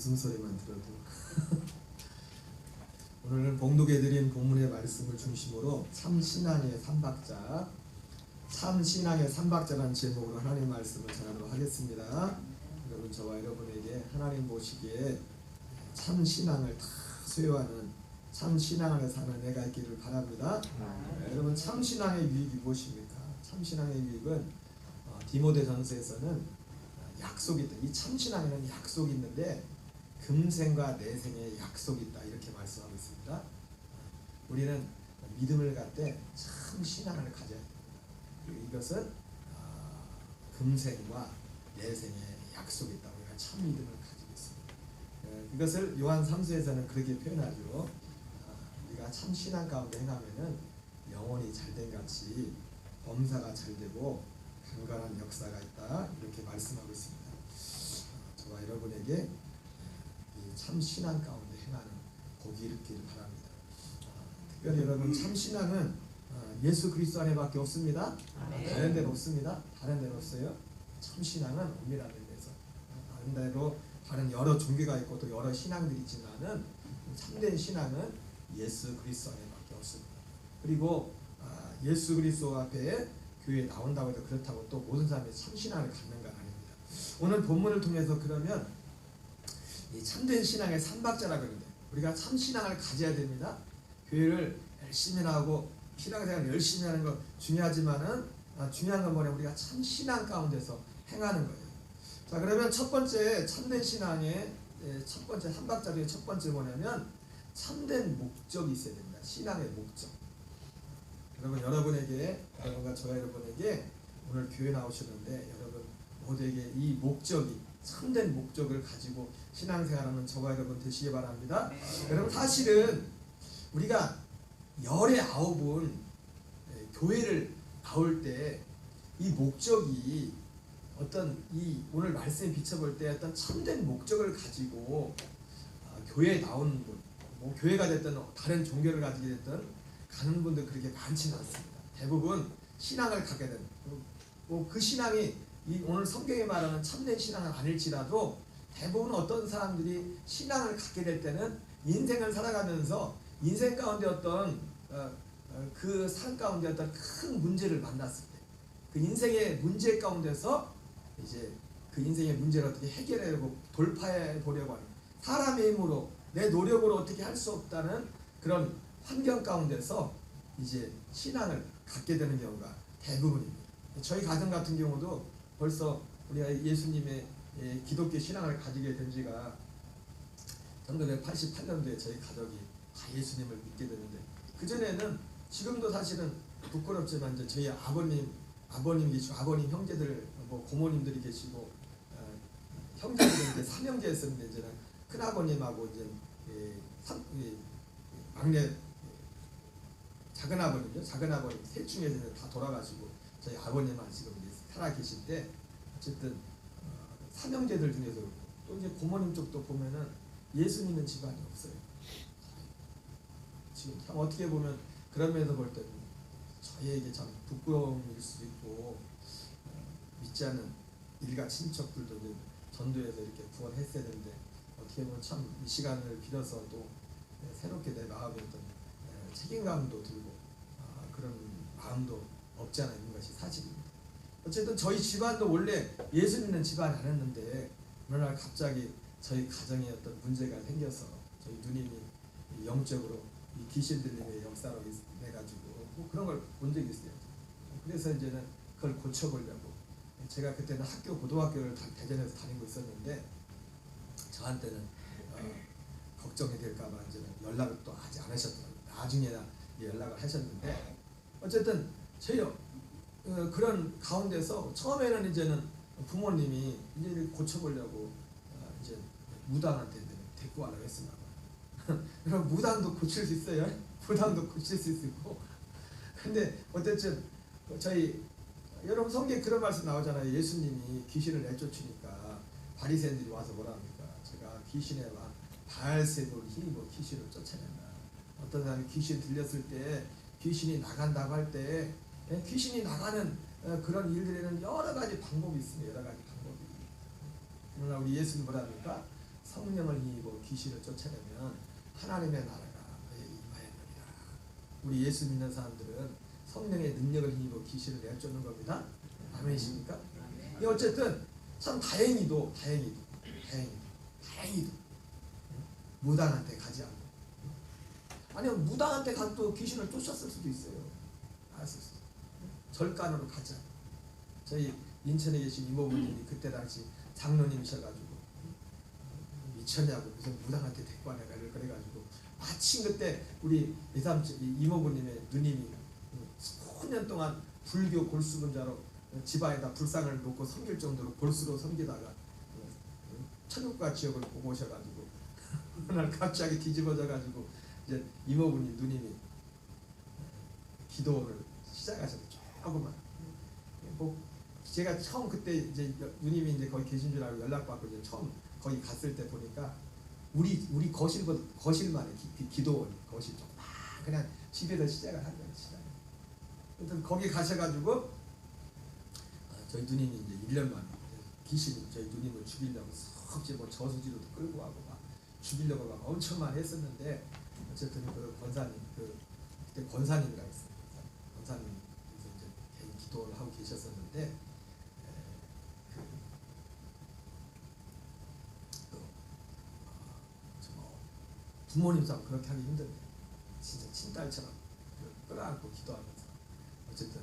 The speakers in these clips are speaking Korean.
웃음소리만 들어도 오늘은 봉독해드린 본문의 말씀을 중심으로 참신앙의 삼박자, 참신앙의 삼박자라는 제목으로 하나님의 말씀을 전하도록 하겠습니다. 여러분, 저와 여러분에게 하나님 보시기에 참신앙을 다 소유하는 참신앙 안에 사는 내가 있기를 바랍니다. 여러분, 참신앙의 유익이 무엇입니까? 참신앙의 유익은 디모데전서에서는 약속이 있다. 이 참신앙에는 약속이 있는데 금생과 내생에 약속이 있다, 이렇게 말씀하고 있습니다. 우리는 믿음을 갖되 참 신앙을 가져야 됩니다. 그리고 이것은 금생과 내생에 약속이 있다. 우리가 참 믿음을 가지고 있습니다. 이것을 요한 3서에서는 그렇게 표현하죠. 우리가 참 신앙 가운데 행하면은 영혼이 잘된 같이 범사가 잘되고 강건한 역사가 있다, 이렇게 말씀하고 있습니다. 저와 여러분에게 참 신앙 가운데 행하는 복이 있기를 바랍니다. 특별히 여러분, 참 신앙은 예수 그리스도 안에밖에 없습니다. 다른 데는 없습니다. 다른 데는 없어요. 참 신앙은 엄밀한 의미에서 다른 데로 다른 여러 종교가 있고 또 여러 신앙들이 있지만은 참된 신앙은 예수 그리스도 안에밖에 없습니다. 그리고 예수 그리스도 앞에 교회에 나온다고 해도 그렇다고 또 모든 사람이 참 신앙을 갖는 건 아닙니다. 오늘 본문을 통해서 그러면 이 참된 신앙의 삼박자라고 하는데 우리가 참 신앙을 가져야 됩니다. 교회를 열심히 나오고 신앙생활을 열심히 하는 거 중요하지만은 중요한 건 뭐냐, 우리가 참 신앙 가운데서 행하는 거예요. 자, 그러면 첫 번째 참된 신앙의 첫 번째 삼박자 중에 첫 번째 뭐냐면 참된 목적이 있어야 됩니다. 신앙의 목적. 여러분에게, 여러분과 저와 여러분에게 오늘 교회 나오시는데 여러분 모두에게 이 목적이 참된 목적을 가지고 신앙생활하는 저와 여러분 되시기 바랍니다. 여러분, 사실은 우리가 열의 아홉은 교회를 나올 때 이 목적이 어떤 이 오늘 말씀에 비춰볼 때 어떤 참된 목적을 가지고 교회에 나오는 분, 뭐 교회가 됐든 다른 종교를 가지게 됐든 가는 분들 그렇게 많지는 않습니다. 대부분 신앙을 갖게 되는 그 신앙이 오늘 성경에 말하는 참된 신앙은 아닐지라도 대부분 어떤 사람들이 신앙을 갖게 될 때는 인생을 살아가면서 인생 가운데 어떤 그 삶 가운데 어떤 큰 문제를 만났을 때 그 인생의 문제 가운데서 이제 그 인생의 문제를 어떻게 해결하려고 돌파해 보려고 하는, 사람의 힘으로 내 노력으로 어떻게 할 수 없다는 그런 환경 가운데서 이제 신앙을 갖게 되는 경우가 대부분입니다. 저희 가정 같은 경우도 벌써 우리가 예수님의 기독교 신앙을 가지게 된 지가 1988년도에 저희 가족이 다 예수님을 믿게 되는데, 그전에는 지금도 사실은 부끄럽지만 이제 저희 아버님 계시고 아버님 형제들, 뭐 고모님들이 계시고 형제들은 이제 삼형제였었는데 이제는 큰 아버님하고 이제 막내 작은 아버님요, 작은 아버님 셋 중에서 다 돌아가시고 저희 아버님만 지금 이제 살아 계실 때 어쨌든 삼형제들 중에서 또 이제 고모님 쪽도 보면은 예수 믿는 집안이 없어요. 지금 참 어떻게 보면 그런 면에서 볼 때는 저희에게 참 부끄러움일 수도 있고 믿지 않는 일가 친척들도 이제 전도해서 이렇게 구원했어야 되는데 어떻게 보면 참 이 시간을 빌어서 또 새롭게 내 마음에 어떤 책임감도 들고 그런 마음도 없지 않아 있는 것이 사실입니다. 어쨌든 저희 집안도 원래 예수 믿는 집안이 아니었는데 어느 날 갑자기 저희 가정에 어떤 문제가 생겨서 저희 누님이 영적으로 이 귀신 들림의 역사로 해가지고 뭐 그런 걸 본 적이 있어요. 그래서 이제는 그걸 고쳐보려고 제가 그때는 고등학교를 대전에서 다니고 있었는데 저한테는 걱정이 될까봐 이제는 연락을 또 하지 않으셨더라고요. 나중에나 연락을 하셨는데 어쨌든 저희 그런 가운데서 처음에는 이제는 부모님이 이제 고쳐보려고 이제 무당한테 데리고 가라고 했습니다. 여러분, 무당도 고칠 수 있어요. 무당도 고칠 수 있고. 근데 어쨌든 저희 여러분 성경에 그런 말씀 나오잖아요. 예수님이 귀신을 내쫓으니까 바리새인들이 와서 뭐라 합니까? 제가 귀신에 와 바알세불 힘입어 귀신을 쫓아낸다. 어떤 사람이 귀신 들렸을 때 귀신이 나간다고 할 때 귀신이 나가는 그런 일들에는 여러 가지 방법이 있습니다. 여러 가지 방법이. 오늘 우리 예수님 뭐라 합니까? 성령을 힘입어 귀신을 쫓아내면 하나님의 나라가 너에게 임하였느니라. 우리 예수 믿는 사람들은 성령의 능력을 힘입어 귀신을 내쫓는 겁니다. 아멘이십니까? 어쨌든 참 다행히도 무당한테 가지 않고, 아니면 무당한테 가도 귀신을 쫓았을 수도 있어요. 알았을 수도. 절간으로 가지 않고. 저희 인천에 계신 이모부님이 그때 당시 장로님이셔가지고 미쳤냐고 무슨 무당한테 데리고 와내가 그래가지고 마침 그때 우리 이모부님의 누님이 수년 동안 불교 골수분자로 집안에다 불상을 놓고 섬길 정도로 골수로 섬기다가 천국과 지옥을 보고 오셔가지고 그날 갑자기 뒤집어져가지고 이제 이모부님 누님이 기도를 시작하셔서 조금만 뭐 제가 처음 그때 이제 누님이 이제 거기 계신 줄 알고 연락받고 이제 처음 거기 갔을 때 보니까 우리 거실만에 기도원 거실 좀 막 그냥 집에서 시작을 한 거예요. 하여튼 거기 가셔가지고 저희 누님이 이제 1년 만에 귀신이 저희 누님을 죽이려고 썩지 뭐 저수지로도 끌고 가고 막 죽이려고 막 엄청 많이 했었는데 어쨌든 그 권사님 그때 권사님이라 했어요. 권사님께서 이제 개인 기도를 하고 계셨었는데 부모님 참 그렇게 하기 힘든데 진짜 친딸처럼 끌어안고 기도하면서 어쨌든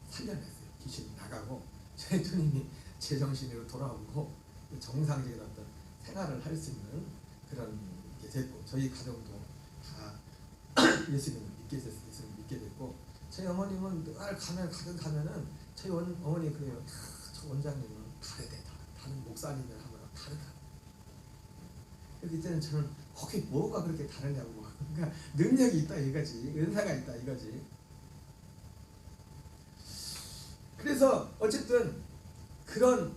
살려냈어요. 귀신이 나가고 저희 누님이 제정신으로 돌아오고 정상적인 어떤 생활을 할 수 있는 그런 게 됐고, 저희 가정도 다 예수님을 믿게 됐고, 저희 어머님은 늘 가면은 저희 어머니 그래요. 저 원장님은 다른 목사님을 하면 다르다. 그때는 저는 거기 뭐가 그렇게 다르냐고. 그러니까 능력이 있다 이거지, 은사가 있다 이거지. 그래서 어쨌든 그런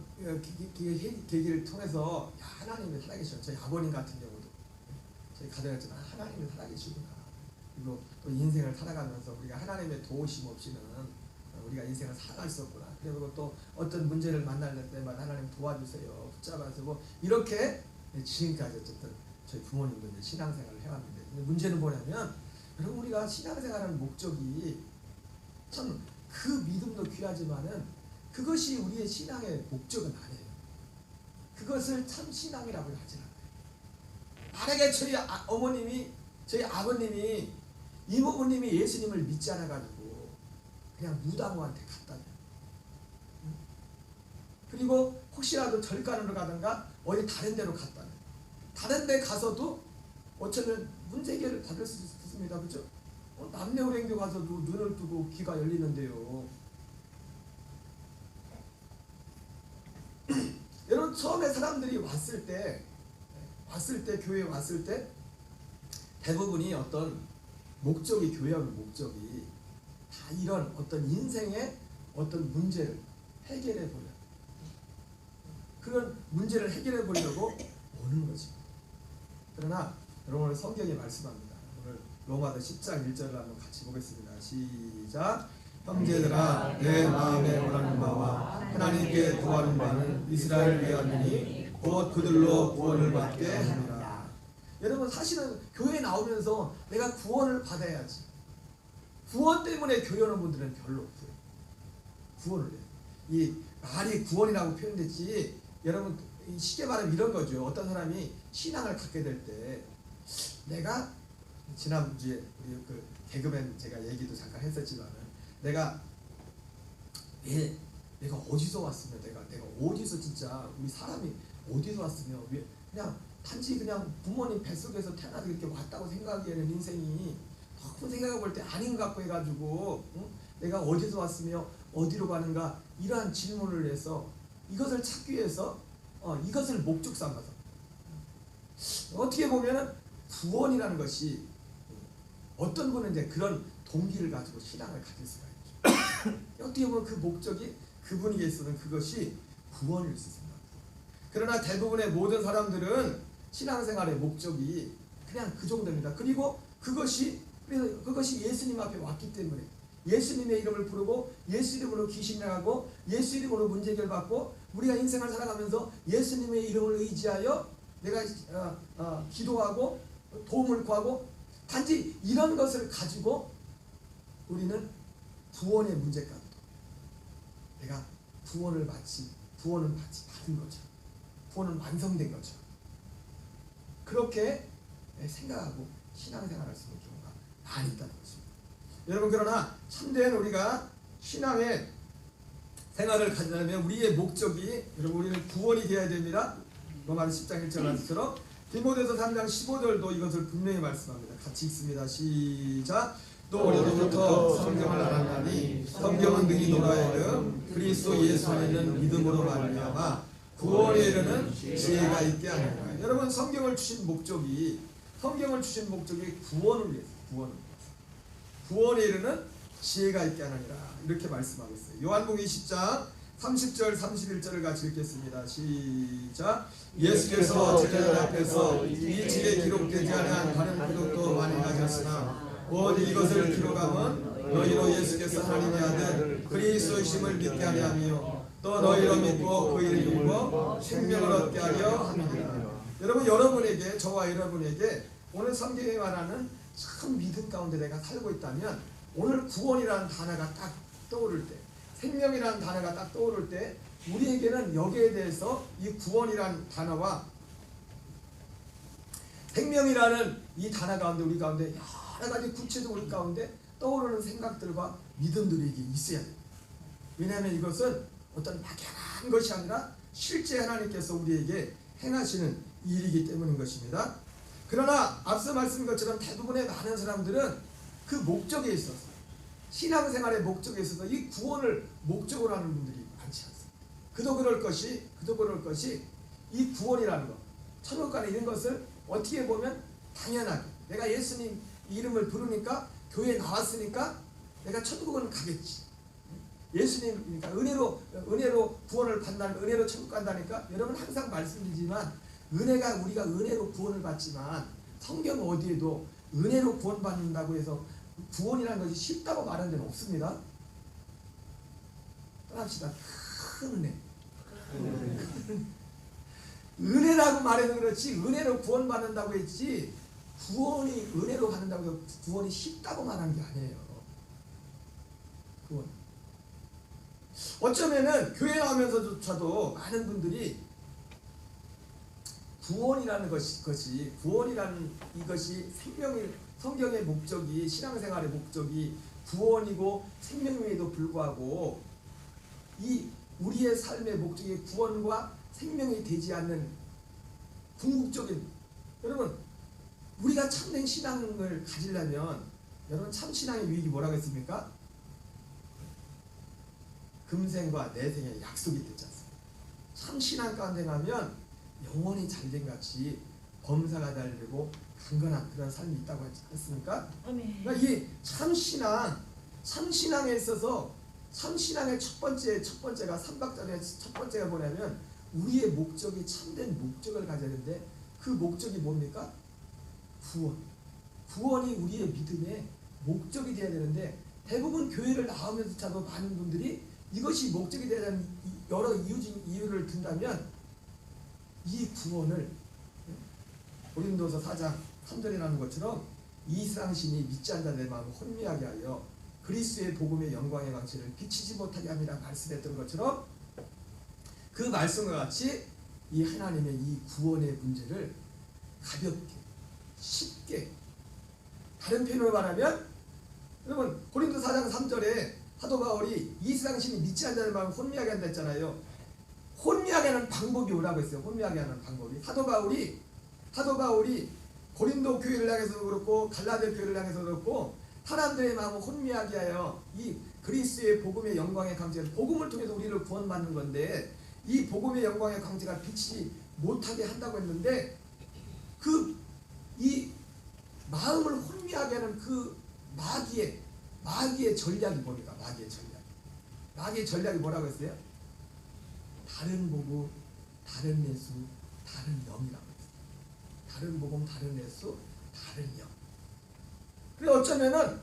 계기를 통해서 하나님이 살아계셔. 저희 아버님 같은 경우도 저희 가정에서는 하나님이 살아계시구나. 그리고 또 인생을 살아가면서 우리가 하나님의 도우심 없이는 우리가 인생을 살아갈 수 없구나. 그리고 또 어떤 문제를 만날 때마다 하나님 도와주세요. 붙잡아서 뭐 이렇게 지금까지 어쨌든 저희 부모님도 이제 신앙생활을 해왔는데, 근데 문제는 뭐냐면 여러분 우리가 신앙생활하는 목적이 참 그 믿음도 귀하지만은 그것이 우리의 신앙의 목적은 아니에요. 그것을 참 신앙이라고 하지 않아요. 만약에 저희 어머님이 저희 아버님이 이모부님이 예수님을 믿지 않아가지고 그냥 무당한테 갔다면, 그리고 혹시라도 절간으로 가든가 어디 다른 데로 갔다면, 다른 데 가서도 어쩌면 문제 해결을 받을 수 있습니다. 그렇죠? 남녀호랭교 가서도 눈을 뜨고 귀가 열리는데요. 여러분 처음에 사람들이 왔을 때 교회에 왔을 때 대부분이 어떤 목적이, 교회의 목적이 다 이런 어떤 인생의 어떤 문제를 해결해 보려, 그런 문제를 해결해 보려고 오는 거지. 그러나 여러분 오늘 성경이 말씀합니다. 오늘 로마서 10장 1절을 한번 같이 보겠습니다. 시작. 형제들아, 내 마음에 원하는 바와 하나님께 구하는 바는 이스라엘 위함이니 곧 그들로 구원을 받게 하리라. 여러분 사실은 교회에 나오면서 내가 구원을 받아야지. 구원 때문에 교회 오는 분들은 별로 없어요. 구원을 해요. 이 말이 구원이라고 표현됐지, 여러분 쉽게 말하면 이런 거죠. 어떤 사람이 신앙을 갖게 될 때, 내가 지난주에 우리 그 개그맨 제가 얘기도 잠깐 했었지만, 내가 어디서 왔으면 내가 어디서 진짜 우리 사람이 어디서 왔으면 그냥 단지 그냥 부모님 뱃속에서 태어나서 이렇게 왔다고 생각하기에는 인생이 큰 생각해 볼 때 아닌 것 같고 해가지고, 내가 어디서 왔으며 어디로 가는가 이러한 질문을 해서 이것을 찾기 위해서 이것을 목적 삼아서 어떻게 보면은 구원이라는 것이 어떤 분은 이제 그런 동기를 가지고 신앙을 가질 수가 있죠. 어떻게 보면 그 목적이 그분에게 있어서는 그것이 구원일 수 있습니다. 그러나 대부분의 모든 사람들은 신앙생활의 목적이 그냥 그 정도입니다. 그리고 그것이 예수님 앞에 왔기 때문에 예수님의 이름을 부르고 예수 이름으로 귀신 나가고 예수 이름으로 문제 해결받고 우리가 인생을 살아가면서 예수님의 이름을 의지하여 내가 기도하고 도움을 구하고 단지 이런 것을 가지고 우리는 구원의 문제까지도 내가 구원을 받은 거죠. 구원은 완성된 거죠. 그렇게 생각하고 신앙생활할 수 있는 경우가 많이 있다는 것입니다. 여러분, 그러나 참된 우리가 신앙의 생활을 가지려면 우리의 목적이, 여러분, 우리는 구원이 되어야 됩니다. 로마서 10장 1절 말씀처럼 디모데서 3장 15절도 이것을 분명히 말씀합니다. 같이 읽습니다. 시작. 또 어려서부터 성경을 알았나니 성경은 능히 너라하여금 그리스도 예수 안에 있는 믿음으로 말미암아 구원에 이르는 지혜가 있게 하느니라. 여러분, 성경을 주신 목적이 구원을 위해서, 구원에 이르는 지혜가 있게 하느니라, 이렇게 말씀하고 있어요. 요한복음 20장 30절 31절을 같이 읽겠습니다. 시작. 예수께서 제자들 앞에서 이 책에 기록되지 않은 다른 표적도 많이 가졌으나 오직 이것을 기록함은 너희로 예수께서 하나님의 아들 그리스도이심을 믿게 하려 함이요 또 너희로 믿고 그 이름을 믿고 생명을 얻게 하려 함이니라. 여러분, 여러분에게, 저와 여러분에게 오늘 성경에 말하는 참 믿음 가운데 내가 살고 있다면 오늘 구원이라는 단어가 딱 떠오를 때, 생명이라는 단어가 딱 떠오를 때 우리에게는 여기에 대해서 이 구원이라는 단어와 생명이라는 이 단어 가운데 우리 가운데 여러 가지 구체적으로 우리 가운데 떠오르는 생각들과 믿음들이 있어야 돼요. 왜냐하면 이것은 어떤 막연한 것이 아니라 실제 하나님께서 우리에게 행하시는 일이기 때문인 것입니다. 그러나 앞서 말씀인 것처럼 대부분의 많은 사람들은 그 목적에 있어서, 신앙생활의 목적에 있어서 이 구원을 목적으로 하는 분들이 많지 않습니다. 그도 그럴 것이 이 구원이라는 것, 천국 가는 이런 것을 어떻게 보면 당연하게 내가 예수님 이름을 부르니까, 교회에 나왔으니까 내가 천국은 가겠지. 예수님, 그러니까 은혜로 구원을 받는다는, 은혜로 천국 간다니까. 여러분, 항상 말씀드리지만 우리가 은혜로 구원을 받지만 성경 어디에도 은혜로 구원받는다고 해서 구원이라는 것이 쉽다고 말하는 데는 없습니다. 떠납시다. 큰 은혜. 은혜라고 말해서 그렇지 은혜로 구원받는다고 했지 구원이 은혜로 받는다고 해서 구원이 쉽다고 말하는 게 아니에요. 구원. 어쩌면은 교회 나오면서조차도 많은 분들이 구원이라는 이것이 성경의 목적이, 신앙생활의 목적이 구원이고 생명임에도 불구하고 이 우리의 삶의 목적이 구원과 생명이 되지 않는 궁극적인, 여러분, 우리가 참된 신앙을 가지려면, 여러분, 참 신앙의 유익이 뭐라고 했습니까? 금생과 내생의 약속이 됐지 않습니까? 참 신앙 가운데 가면 영원히 잘된 같이 범사가 달리고 강건한 그런 삶이 있다고 하지 않습니까? 그러니까 이 참신앙에 있어서 참신앙의 첫 번째가 삼박자의 첫 번째가 뭐냐면 우리의 목적이 참된 목적을 가져야 되는데 그 목적이 뭡니까? 구원이 우리의 믿음의 목적이 되어야 되는데 대부분 교회를 나오면서도 많은 분들이 이것이 목적이 되어야 되는 여러 이유를 든다면 이 구원을 고린도서 4장 3절에 나오는 것처럼 이 세상 신이 믿지 않는 자들의 마음을 혼미하게 하여 그리스도의 복음의 영광의 광채를 비치지 못하게 함이라 말씀했던 것처럼 그 말씀과 같이 이 하나님의 이 구원의 문제를 가볍게 쉽게, 다른 표현으로 말하면 여러분 고린도 4장 3절에 사도 바울이 이 세상 신이 믿지 않는 자들의 마음을 혼미하게 한다 했잖아요. 혼미하게 하는 방법이 뭐라고 했어요? 혼미하게 하는 방법이 사도 바울이 고린도 교회를 향해서도 그렇고 갈라디아 교회를 향해서도 그렇고 사람들의 마음을 혼미하게 하여 이 그리스도의 복음의 영광의 강제를, 복음을 통해서 우리를 구원받는 건데 이 복음의 영광의 강제가 비치지 못하게 한다고 했는데 이 마음을 혼미하게 하는 그 마귀의 전략이 뭡니까? 마귀의 전략이 뭐라고 했어요? 다른 복음, 다른 예수, 다른 영이라고 했어요. 다른 복음, 다른 예수, 다른 영. 그래 어쩌면은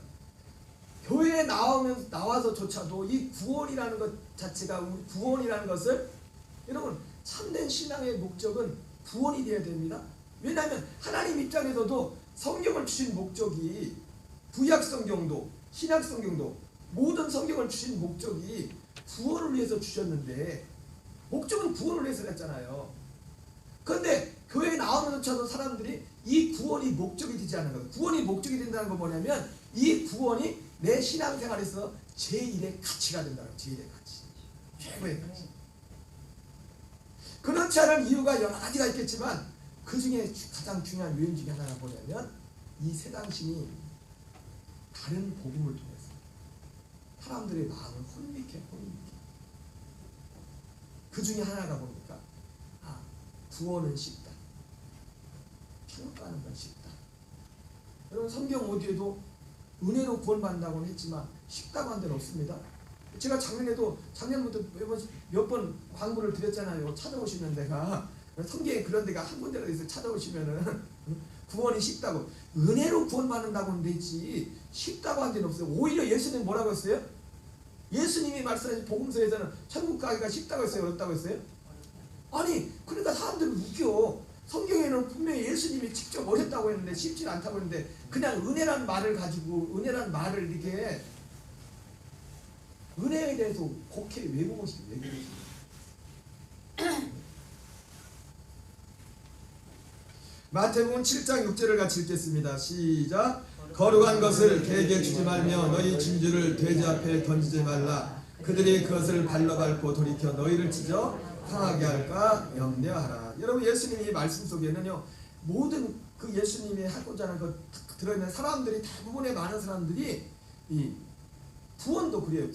교회에 나와서조차도 이 구원이라는 것 자체가, 우리 구원이라는 것을, 여러분, 참된 신앙의 목적은 구원이 되어야 됩니다. 왜냐하면 하나님 입장에서도 성경을 주신 목적이 구약 성경도 신약 성경도 모든 성경을 주신 목적이 구원을 위해서 주셨는데 목적은 구원을 위해서 했잖아요. 그런데 교회에 나오면서도 사람들이 이 구원이 목적이 되지 않는 거예요. 구원이 목적이 된다는 건 뭐냐면 이 구원이 내 신앙생활에서 제1의 가치가 된다는 거예요. 제1의 가치. 최고의 가치. 그렇지 않은 이유가 여러 가지가 있겠지만 그 중에 가장 중요한 요인 중에 하나가 뭐냐면 이 세상신이 다른 복음을 통해서 사람들의 마음을 혼미케 그 중에 하나가 뭡니까? 구원은 쉽다. 천국 가는 건 쉽다. 여러분 성경 어디에도 은혜로 구원받는다고는 했지만 쉽다고 한 데는 없습니다. 제가 작년부터 몇 번 광고를 드렸잖아요. 찾아오시는 데가 성경에 그런 데가 한 군데라도 있어요. 찾아오시면은 구원이 쉽다고 은혜로 구원받는다고는 되지 쉽다고 한 데는 없어요. 오히려 예수님 뭐라고 했어요? 예수님이 말씀하신 복음서에서는 천국 가기가 쉽다고 했어요? 어렵다고 했어요? 아니 그러니까 사람들은 웃겨. 성경에는 분명히 예수님이 직접 어렵다고 했는데 쉽지 않다고 했는데 그냥 은혜란 말을 가지고 은혜란 말을 이렇게 은혜에 대해서 곡해 외우고 싶어요. 마태복음 7장 6절을 같이 읽겠습니다. 시작. 거룩한 것을 개에게 주지 말며 너희 진주를 돼지 앞에 던지지 말라. 그들이 그것을 발로 밟고 돌이켜 너희를 찢어 상하게 할까 염려하라. 여러분 예수님이 말씀 속에는요 모든 그 예수님이 하고자 하는 것 들어있는 사람들이 대부분의 많은 사람들이 이 구원도 그래요.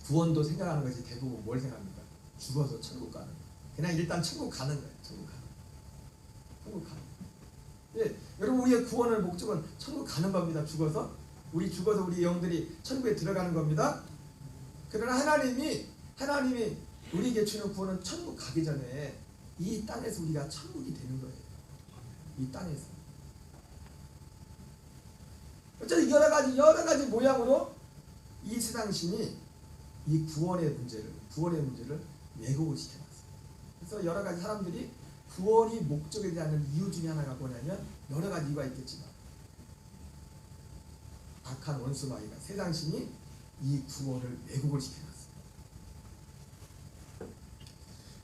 구원도 생각하는 것이 대부분 뭘 생각합니까? 죽어서 천국 가는 거. 그냥 일단 천국 가는 거예요. 천국 가는 거. 예, 여러분 우리의 구원의 목적은 천국 가는 겁니다. 죽어서 우리 영들이 천국에 들어가는 겁니다. 그러나 하나님이 우리에게 주는 구원은 천국 가기 전에 이 땅에서 우리가 천국이 되는 거예요. 이 땅에서. 어쨌든 여러 가지 모양으로 이 세상신이 이 구원의 문제를 왜곡을 시켜놨어요. 그래서 여러 가지 사람들이 구원이 목적이 되지 않는 이유 중에 하나가 뭐냐면 여러 가지 이유가 있겠지만 악한 원수 마귀가 세상신이 이 구원을 왜곡을 시켜놨어요.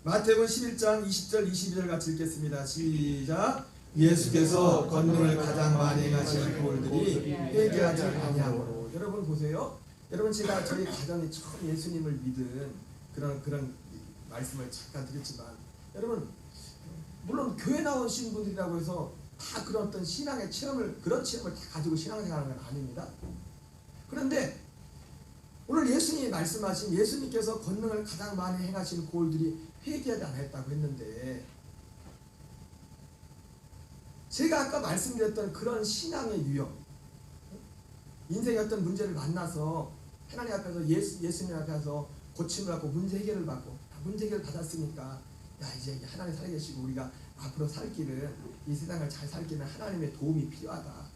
마태복음 11장 20절 22절 같이 읽겠습니다. 시작. 예수께서 권능을 가장 많이 행하신 그들이 회개하지 아니하므로. 여러분 보세요. 여러분 제가 저희 가정이 처음 예수님을 믿은 그런 말씀을 잠깐 드렸지만 여러분 물론 교회 나오신 분들이라고 해서 다 그런 어떤 신앙의 그런 체험을 다 가지고 신앙생활하는 건 아닙니다. 그런데 오늘 예수님이 말씀하신 예수님께서 권능을 가장 많이 행하신 고을들이 회개하지 않았다고 했는데 제가 아까 말씀드렸던 그런 신앙의 유형 인생의 어떤 문제를 만나서 하나님 앞에서 예수님 앞에서 고침을 받고 문제 해결을 받고 문제 해결을 받았으니까 이제 하나님 살아계시고 우리가 앞으로 살 길은 이 세상을 잘 살 길은 하나님의 도움이 필요하다.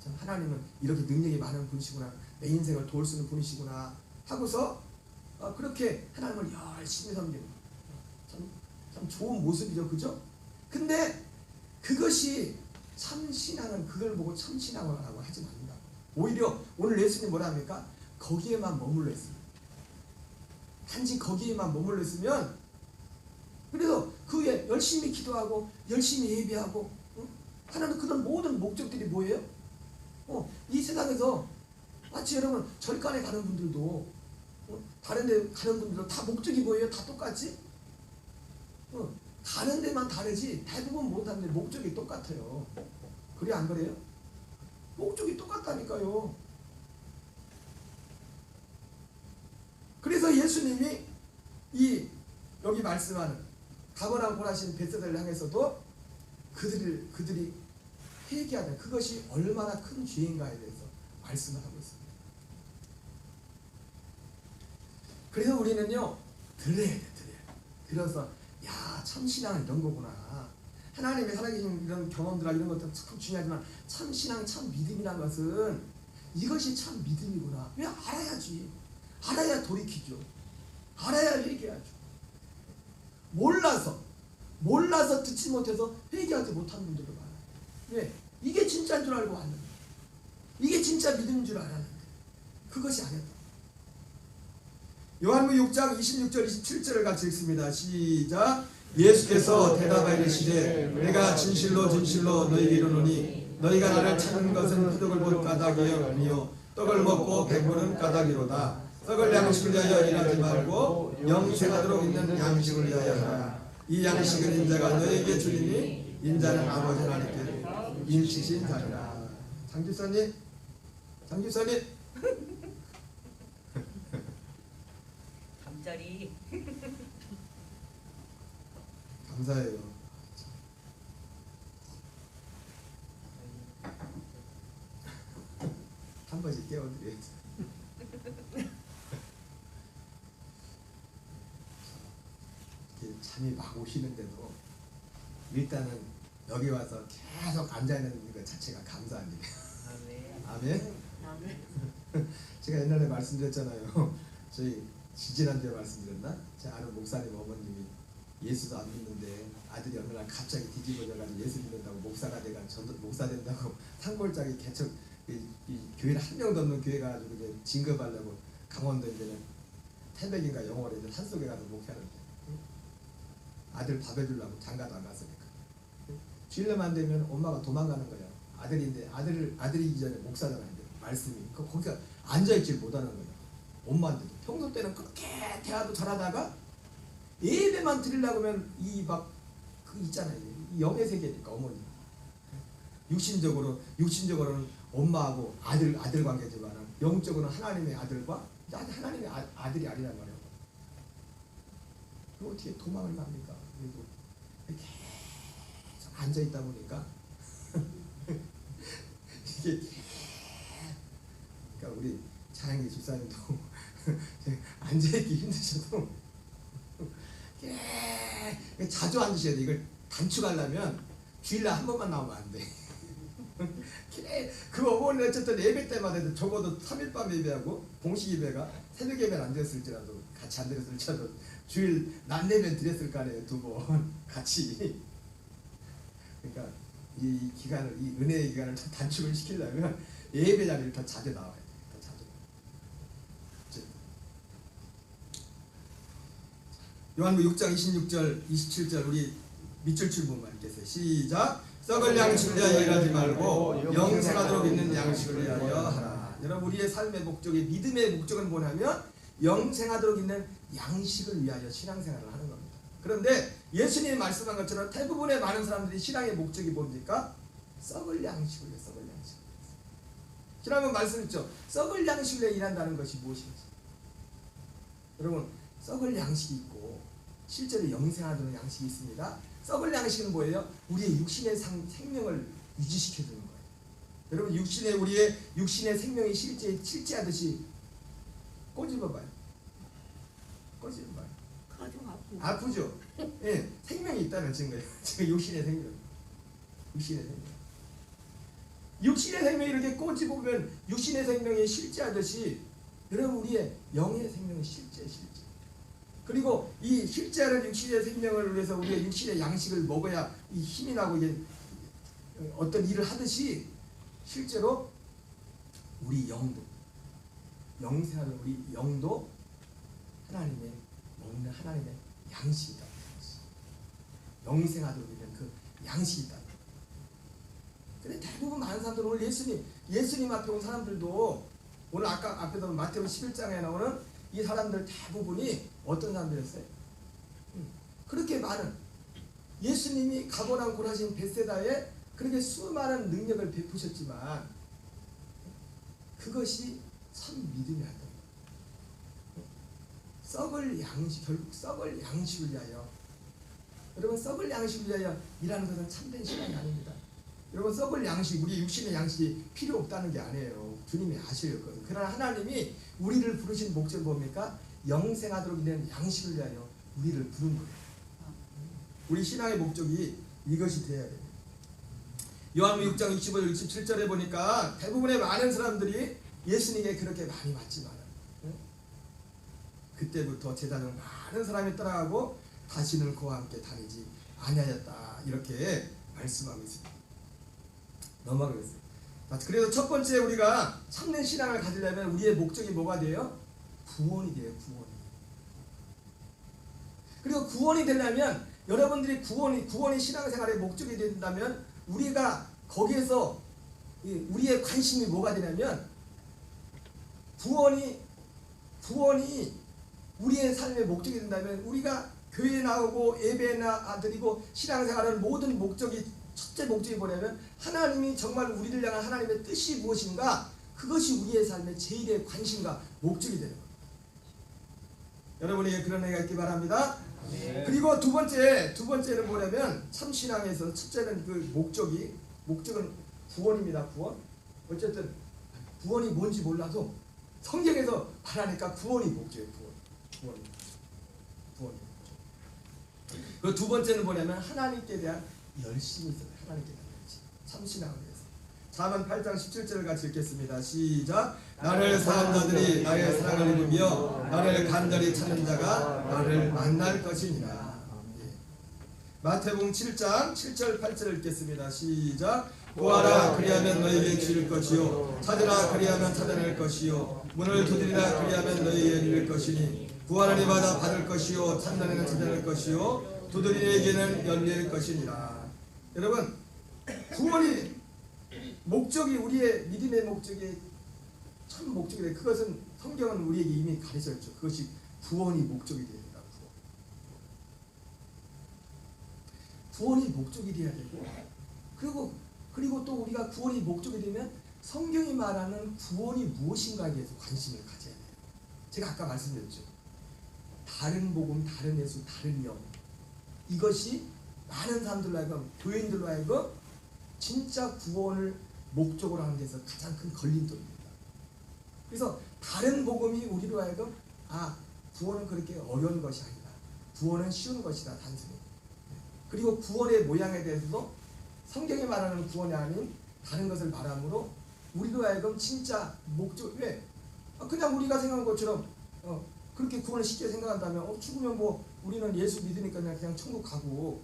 참 하나님은 이렇게 능력이 많은 분이시구나. 내 인생을 도울 수 있는 분이시구나 하고서 그렇게 하나님을 열심히 섬기는 참 좋은 모습이죠. 그죠? 근데 그것이 참신앙은 그걸 보고 참신앙이라고 하지 말린다. 오히려 오늘 예수님 뭐라 합니까? 거기에만 머물러 있습니다. 단지 거기에만 머물러 있으면 그래서 그 후에 열심히 기도하고 열심히 예배하고 하나는 그런 모든 목적들이 뭐예요? 이 세상에서 마치 여러분 절간에 가는 분들도 다른 데 가는 분들도 다 목적이 뭐예요? 다 똑같지? 가는 데만 다르지 대부분 못하는데 목적이 똑같아요. 그래 안 그래요? 목적이 똑같다니까요. 그래서 예수님이 여기 말씀하는 가버나움 하신 벳세다를 향해서도 그들이 회개하는 그것이 얼마나 큰 죄인가에 대해서 말씀을 하고 있습니다. 그래서 우리는요 들어야 돼. 들어서 참신앙은 이런 거구나. 하나님의 살아계신 이런 경험들과 이런 것도 참 중요하지만 참신앙, 참 믿음이라는 것은 이것이 참 믿음이구나. 왜 알아야지. 알아야 돌이키죠. 알아야 회개하죠. 몰라서 듣지 못해서 회개하지 못하는 분들도 많아요. 왜? 이게 진짜인 줄 알고 왔는데, 이게 진짜 믿음인 줄 알았는데 그것이 아니었다. 요한복음 6장 26절 27절을 같이 읽습니다. 시작. 예수께서 대답하여 이르시되 내가 진실로 진실로 너희에게 이르노니 너희가 나를 찾는 것은 표적을 본 까닭이 아니요 떡을 먹고 배부른 까닭이로다. 썩을 양식을 위하여 일하지 말고 영생하도록 있는 양식을 위하여 하라. 이 양식은 인자가 너희에게 주리니 인자는 아버지 하나님께 인치신 자니라. 장집사님 잠자리. 감사해요. 한 번씩 깨워드려야지. 이렇게 잠이 막 오시는데도 일단은 여기 와서 계속 앉아있는 것 자체가 감사합니다. 아멘. 제가 옛날에 말씀드렸잖아요. 저희 지지난주에 말씀드렸나? 제 아는 목사님 어머님이 예수도 안 믿는데 아들이 어느 날 갑자기 뒤집어져가지고 예수 믿는다고 목사가 돼가 목사 된다고 산골짜기 개척 이 교회를 한 명도 없는 교회 가지고 이제 진급하려고 강원도 이제는 태백인가 영월에 이제 산속에 가서 목회하는데 아들 밥 해주려고 장가도 안 갔으니까 주일날만 되면 엄마가 도망가는 거예요. 아들인데 아들이기 전에 목사잖아요. 말씀이 거기가 앉아있질 못하는 거예요. 엄마한테도 평소 때는 그렇게 대화도 잘하다가 예배만 드리려고 하면 이 막 그 있잖아요. 이 영의 세계니까 어머니 육신적으로는 엄마하고 아들 관계지만 영적으로는 하나님의 아들과 하나님의 아들이 아니란 말이에요. 그거 어떻게 도망을 갑니까? 그래도 계속 앉아 있다 보니까 이게 그러니까 우리 차영기 집사님도 앉아 있기 힘드셔도 자주 앉으셔야 돼. 이걸 단축하려면 주일날 한 번만 나오면 안 돼. 그 어머니 어쨌든 예배 때마다 적어도 3일밤 예배하고 공식 예배가 새벽 예배는 안 드렸을지라도 같이 안 드렸을지라도 주일 낮 예배는 드렸을 거 아니에요. 2번 같이. 그러니까 이 기간을 이 은혜의 기간을 더 단축을 시키려면 예배 자리를 더 자주 나와야 돼. 더 자주. 요한복음 6장 26절 27절 우리 밑줄 부분만 읽겠어요. 시작. 썩을 양식을 위하여 일하지 말고 영생하도록 있는 양식을 위하여 하라. 여러분 우리의 삶의 목적이 믿음의 목적은 뭐냐면 영생하도록 있는 양식을 위하여 신앙생활을 하는 겁니다. 그런데 예수님이 말씀한 것처럼 대부분의 많은 사람들이 신앙의 목적이 뭡니까? 썩을 양식을 위해 썩을 양식. 지난번 말씀했죠. 썩을 양식을 위해 일한다는 것이 무엇인지. 여러분 썩을 양식이 있고 실제로 영생하도록 양식이 있습니다. 썩을 양식은 뭐예요? 우리의 육신의 생명을 유지시켜주는 거예요. 여러분 우리의 육신의 생명이 실제하듯이 꼬집어봐요. 아프죠? 예, 생명이 있다는 증거예요. 지금 육신의 생명. 육신의 생명이 이렇게 꼬집으면 육신의 생명이 실제하듯이 여러분 우리의 영의 생명이 실제. 그리고 이 실제하는 육신의 생명을 위해서 우리의 육신의 양식을 먹어야 이 힘이 나고 이게 어떤 일을 하듯이 실제로 우리 영도 영생하는 우리 영도 하나님의 먹는 하나님의 양식이다. 영생하도록 있는 그 양식이다. 근데 대부분 많은 사람들은 오늘 예수님 앞에 온 사람들도 오늘 아까 앞에서 마태복음 11장에 나오는 이 사람들 대부분이 어떤 사람들이었어요? 그렇게 많은 예수님이 가버나움 고라신 벳세다에 그렇게 수많은 능력을 베푸셨지만 그것이 참 믿음이 아니다. 결국 썩을 양식을 위하여 여러분 썩을 양식을 위하여 일하는 것은 참된 신앙이 아닙니다. 여러분 썩을 양식 우리 육신의 양식이 필요 없다는 게 아니에요. 주님이 아셔요. 그러나 하나님이 우리를 부르신 목적은 뭡니까? 영생하도록 있는 양식을 위하여 우리를 부른 거예요. 우리 신앙의 목적이 이것이 되어야 됩니다. 요한복음 6장 65절 67절에 보니까 대부분의 많은 사람들이 예수님에게 그렇게 많이 맞지만 그때부터 제자는 많은 사람이 따라가고 다시는 그와 함께 다니지 아니하였다 이렇게 말씀하고 있습니다. 넘어가겠습니다. 그래서 첫 번째 우리가 참된 신앙을 가지려면 우리의 목적이 뭐가 돼요? 구원이 돼요. 구원이. 그리고 구원이 되려면 여러분들이 구원이 신앙생활의 목적이 된다면 우리가 거기에서 우리의 관심이 뭐가 되냐면 구원이 우리의 삶의 목적이 된다면 우리가 교회에 나오고 예배나 드리고 신앙생활하는 모든 목적이 첫째 목적이 뭐냐면 하나님이 정말 우리를 향한 하나님의 뜻이 무엇인가 그것이 우리의 삶의 제일의 관심과 목적이 되는 겁니다. 여러분에게 그런 애가 있기 바랍니다. 네. 그리고 두 번째는 뭐냐면 참신앙에서 첫째는 그 목적은 구원입니다. 구원. 어쨌든 구원이 뭔지 몰라도 성경에서 말하니까 구원이 목적이에요. 구원이. 그 두 번째는 뭐냐면 하나님께 대한 열심이 있어요. 하나님께 대한 열심. 참신앙을 위해서. 잠언 8장 17절을 같이 읽겠습니다. 시작. 나를 사랑하는 자들이 나의 사랑을 입으며 나를 간절히 찾는 자가 나를 만날 것이니라. 마태복음 7장 7절 8절을 읽겠습니다. 시작. 구하라 그리하면 너희에게 주실 것이요 찾으라 그리하면 찾아낼 것이요 문을 두드리라 그리하면 너희에게 열릴 것이니 구하는 이마다 받을 것이요 찾는 이는 찾아낼 것이요 두드리는 열릴 것이니라. 여러분 구원이 목적이 우리의 믿음의 목적이 참 목적이 돼. 그것은 성경은 우리에게 이미 가르쳐줬죠. 그것이 구원이 목적이 됩니다. 구원이 목적이 돼야 되고 그리고 또 우리가 구원이 목적이 되면 성경이 말하는 구원이 무엇인가에 대해서 관심을 가져야 돼요. 제가 아까 말씀드렸죠. 다른 복음, 다른 예수, 다른 영 이것이 많은 사람들로 하여금 교인들로 하여금 진짜 구원을 목적으로 하는 데서 가장 큰 걸림돌입니다. 그래서 다른 복음이 우리로 하여금 구원은 그렇게 어려운 것이 아니다. 구원은 쉬운 것이다. 단순히. 그리고 구원의 모양에 대해서도 성경이 말하는 구원이 아닌 다른 것을 말함으로 우리로 하여금 진짜 목적 왜? 그냥 우리가 생각한 것처럼 그렇게 구원을 쉽게 생각한다면 죽으면 뭐 우리는 예수 믿으니까 그냥 천국 가고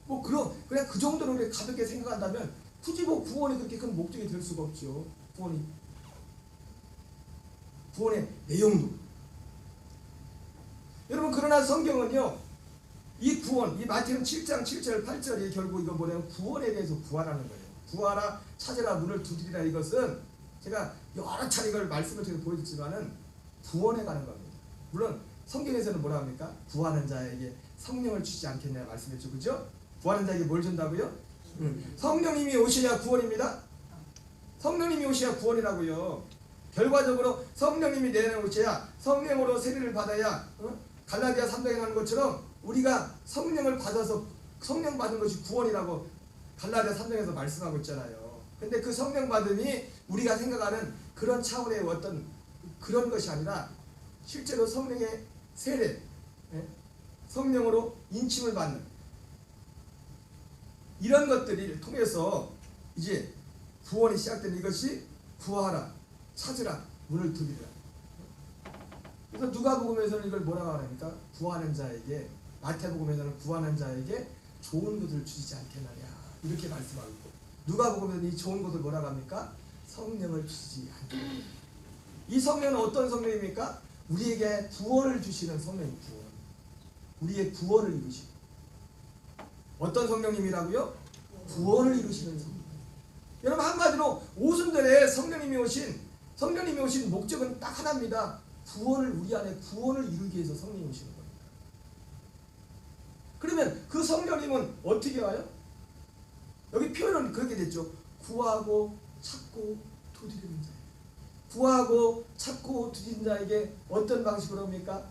뭐 그냥 그 정도로 우리 가볍게 생각한다면 굳이 뭐 구원이 그렇게 큰 목적이 될 수가 없죠. 구원의 내용도. 여러분 그러나 성경은요. 이 구원, 이 마태복음 7장 7절 8절이 결국 이거 뭐냐면 구원에 대해서 구하라는 거예요. 구하라, 찾으라, 문을 두드리라. 이것은 제가 여러 차례 이걸 말씀을 통해서 보여줬지만은 구원에 관한 겁니다. 물론 성경에서는 뭐라 합니까? 구하는 자에게 성령을 주지 않겠냐 말씀했죠. 그죠? 구하는 자에게 뭘 준다고요? 성령님이 오셔야 구원입니다. 성령님이 오셔야 구원이라고요. 결과적으로 성령님이 내 안에 오셔야 성령으로 세례를 받아야 갈라디아 3장에 나오는 것처럼 우리가 성령을 받아서 성령 받은 것이 구원이라고 갈라디아 3장에서 말씀하고 있잖아요. 근데 그 성령 받음이 우리가 생각하는 그런 차원의 어떤 그런 것이 아니라 실제로 성령의 세례, 성령으로 인침을 받는 이런 것들을 통해서 이제 구원이 시작된 이것이 구하라, 찾으라, 문을 두드리라. 그래서 누가복음에서는 이걸 뭐라고 하니까 구하는 자에게, 마태복음에서는 구하는 자에게 좋은 것을 주시지 않겠느냐 이렇게 말씀하고 있고, 누가복음에서는 이 좋은 것을 뭐라고 합니까? 성령을 주시지 않겠느냐. 이 성령은 어떤 성령입니까? 우리에게 구원을 주시는 성령이 구원. 우리의 구원을 이루시고. 어떤 성령님이라고요? 구원을 이루시는 성령. 여러분 한마디로 오순절에 성령님이 오신 목적은 딱 하나입니다. 우리 안에 구원을 이루기 위해서 성령이 오시는 겁니다. 그러면 그 성령님은 어떻게 와요? 여기 표현은 그렇게 됐죠. 구하고 찾고 두드리는 자예요. 구하고 찾고 두드리는 자에게 어떤 방식으로 옵니까?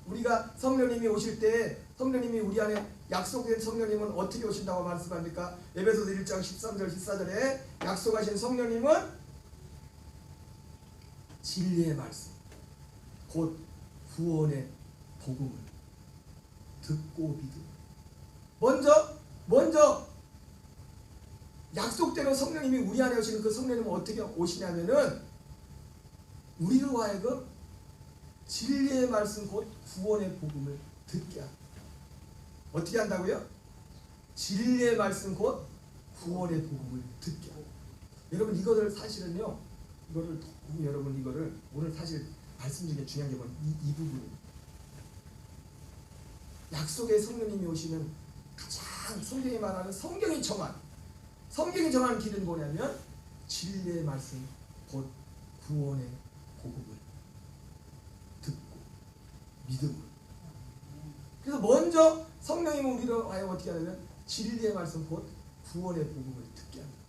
우리가 성령님이 오실 때 성령님이 우리 안에 약속된 성령님은 어떻게 오신다고 말씀합니까? 에베소서 1장 13절 14절에 약속하신 성령님은 진리의 말씀, 곧 구원의 복음을 듣고 믿음. 먼저 약속대로 성령님이 우리 안에 오시는 그 성령님은 어떻게 오시냐면은 우리로 하여금 진리의 말씀 곧 구원의 복음을 듣게 합니다. 어떻게 한다고요? 진리의 말씀 곧 구원의 복음을 듣게 합니다. 여러분 이거를 사실은요, 이거를 너무 여러분 이거를 오늘 사실 말씀 중에 중요한 게 뭐냐, 이 부분입니다. 약속의 성령님이 오시는 가장 성경이 말하는 성경이 정한 길은 뭐냐면 진리의 말씀 곧 구원의 복음을 듣고 믿음으로. 그래서 먼저 성령님은 우리로 하여 어떻게 하냐면 진리의 말씀 곧 구원의 복음을 듣게 합니다.